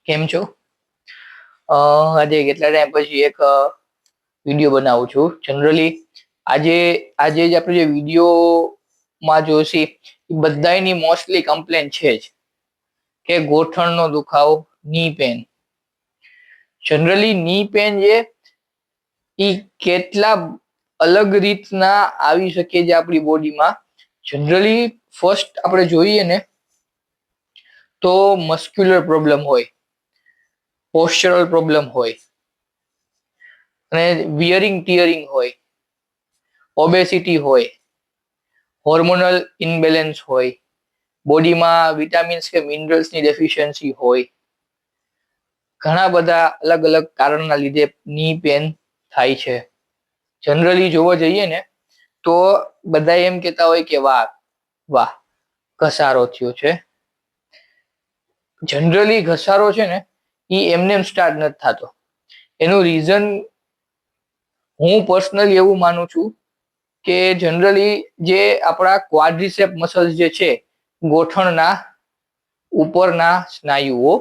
કેમ છો? આજે કેટલા ટાઈમ પછી એક વિડીયો બનાવું છું. જનરલી આજે આજે જ આપણે જે વિડીયોમાં જોશી એ બધાની મોસ્ટલી કમ્પ્લેન છે જ કે ગોઠણનો દુખાવો, ની પેન. જનરલી ની પેન જે એ કેટલા અલગ રીતના આવી શકે છે આપણી બોડીમાં. જનરલી ફર્સ્ટ આપણે જોઈએ ને તો મસ્ક્યુલર પ્રોબ્લેમ હોય, પોસ્ચરલ પ્રોબ્લેમ હોય અને વિયરિંગ ટીયરિંગ હોય, ઓબેસિટી હોય, હોર્મોનલ ઇનબેલેન્સ હોય, બોડીમાં વિટામિન્સ કે મિનરલ્સની ડેફિશિયન્સી હોય. ઘણા બધા અલગ અલગ કારણના લીધે ની પેન થાય છે. જનરલી જોવા જઈએ ને તો બધા એમ કેતા હોય કે વાહ વાહ ઘસારો થયો છે. જનરલી ઘસારો છે ને એ એમને એમ સ્ટાર્ટ નથી થતો. એનું રીઝન હું પર્સનલી એવું માનું છું કે જનરલી જે આપણા ક્વાડ્રિસેપ મસલ્સ જે છે ગોઠણના ઉપરના સ્નાયુઓ,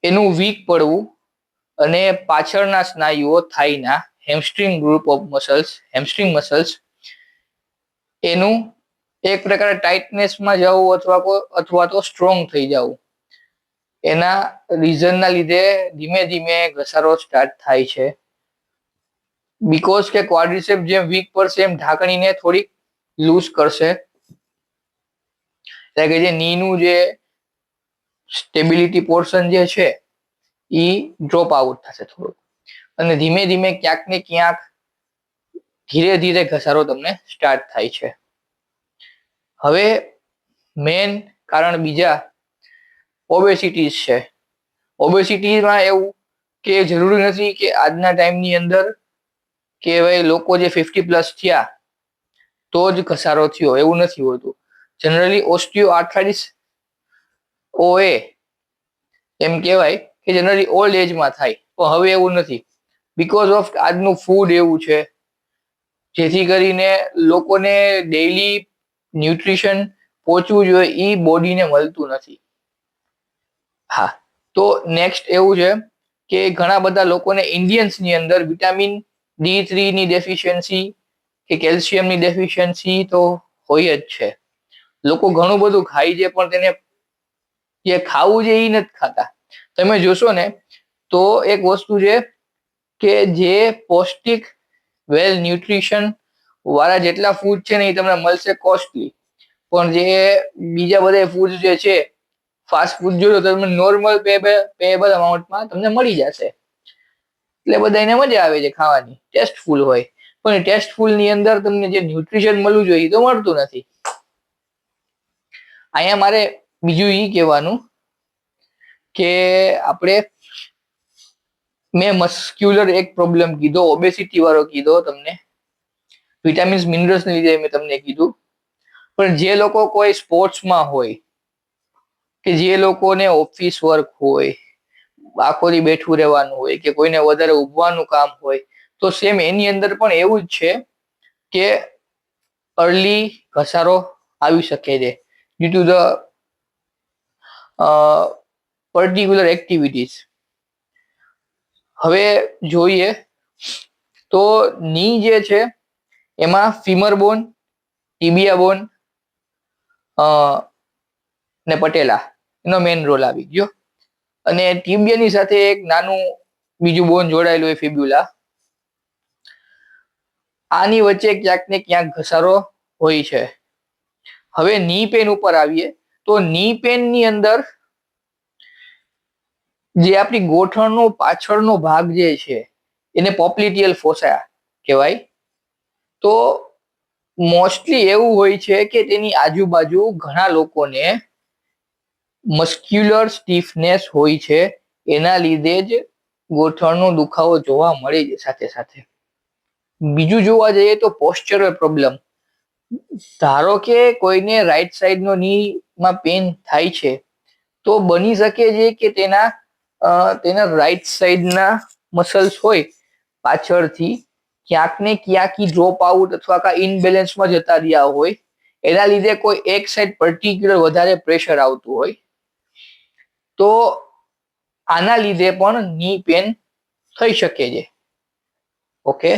એનું વીક પડવું અને પાછળના સ્નાયુઓ થાઈના hamstring group of muscles, hamstring muscles, એનું એક પ્રકારે ટાઈટનેસમાં જવું અથવા તો સ્ટ્રોંગ થઈ જવું. એના રીઝનના લીધે ધીમે ધીમે ઘસારો સ્ટાર્ટ થાય છે. બીકોઝ કે ક્વાડ્રિસેપ જેમ વીક પડશે એમ ઢાંકણીને થોડીક લૂઝ કરશે. એટલે કે જે નીનું જે સ્ટેબિલિટી પોર્શન જે છે એ ડ્રોપ આઉટ થશે થોડુંક અને ધીમે ધીમે ક્યાંક ને ક્યાંક ધીરે ધીરે ઘસારો તમને સ્ટાર્ટ થાય છે. હવે મેન કારણ બીજા ઓબેસિટીઝ છે. ઓબેસિટીમાં એવું કે જરૂરી નથી કે આજના ટાઈમની અંદર કે ભાઈ લોકો જે 50+ થયા તો જ ઘસારો થયો, એવું નથી હોતું. જનરલી ઓસ્ટિયો આર્થરાઇટિસ ઓએ એમ કહેવાય કે જનરલી ઓલ્ડ એજમાં થાય, પણ હવે એવું નથી. બીકોઝ ઓફ આજનું ફૂડ એવું છે જેથી કરીને લોકોને ડેઈલી ન્યુટ્રિશન પહોંચવું જોઈએ એ બોડીને મળતું નથી. હા, તો નેક્સ્ટ એવું છે કે ઘણા બધા લોકોને ઇન્ડિયન્સની અંદર વિટામિન D3ની ડેફિશિયન્સી કે કેલ્શિયમની ડેફિશિયન્સી તો હોય જ છે. લોકો ઘણું બધું ખાય છે પણ તેને જે ખાવું છે એ નથી ખાતા. તમે જોશો ને તો એક વસ્તુ છે કે જે પૌષ્ટિક વેલ ન્યુટ્રિશન વાળા જેટલા ફૂડ છે ને એ તમને મળશે કોસ્ટલી, પણ જે બીજા બધા ફૂડ જે છે ફાસ્ટ ફૂડ જો તો તમને નોર્મલ પેએબલ અમાઉન્ટમાં તમને મળી જશે. એટલે બધા એને મજા આવે છે ખાવાની, ટેસ્ટફુલ હોય. પણ ટેસ્ટફુલ ની અંદર તમને જે ન્યુટ્રીશન મળવું જોઈએ એ તો મળતું નથી. અહીંયા મારે બીજું એ કહેવાનું કે આપણે મેં મસ્ક્યુલર એક પ્રોબ્લેમ કીધો, ઓબેસિટી વાળો કીધો તમને, વિટામિન્સ મિનરલ્સને લીધે મેં તમને કીધું. પણ જે લોકો કોઈ સ્પોર્ટ્સમાં હોય કે જે લોકોને ઓફિસ વર્ક હોય, આખો દી બેઠું રહેવાનું હોય કે કોઈને વધારે ઊભવાનું કામ હોય, તો સેમ એની અંદર પણ એવું જ છે કે અર્લી ઘસારો આવી શકે છે due to the particular activities. હવે જોઈએ તો ની જે છે એમાં ફીમર બોન, ટીબિયા બોન ને પટેલા એનો મેઇન રોલ આવી ગયો. અને ટીબિયાની સાથે એક નાનું બીજું બોન જોડાયેલું હોય ફિબ્યુલા. આની વચ્ચે ક્યાંક ને ક્યાંક ઘસારો હોય છે. હવે ની પેન ઉપર આવીએ તો ની પેનની અંદર જે આપણી ગોઠણનો પાછળનો ભાગ જે છે એને પોપ્લિટિયલ ફોસા કહેવાય. તો મોસ્ટલી એવું હોય છે કે તેની આજુબાજુ ઘણા લોકોને મસ્ક્યુલર સ્ટીફનેસ હોય છે, એના લીધે જ ગોઠણનો દુખાવો જોવા મળે છે સાથે સાથે. બીજું જોવા જઈએ તો પોસ્ચરલ પ્રોબ્લેમ. ધારો કે કોઈને રાઈટ સાઈડનો નીમાં પેન થાય છે તો બની શકે છે કે તેના રાઈટ સાઈડના મસલ્સ હોય પાછળથી ક્યાંક ને ક્યાંક ડ્રોપ આઉટ અથવા ઇનબેલેન્સમાં જતા રહ્યા હોય, એના લીધે કોઈ એક સાઈડ પર્ટિક્યુલર વધારે પ્રેશર આવતું હોય. તો આના લીધે પણ ની પેન થઈ શકે છે. ઓકે,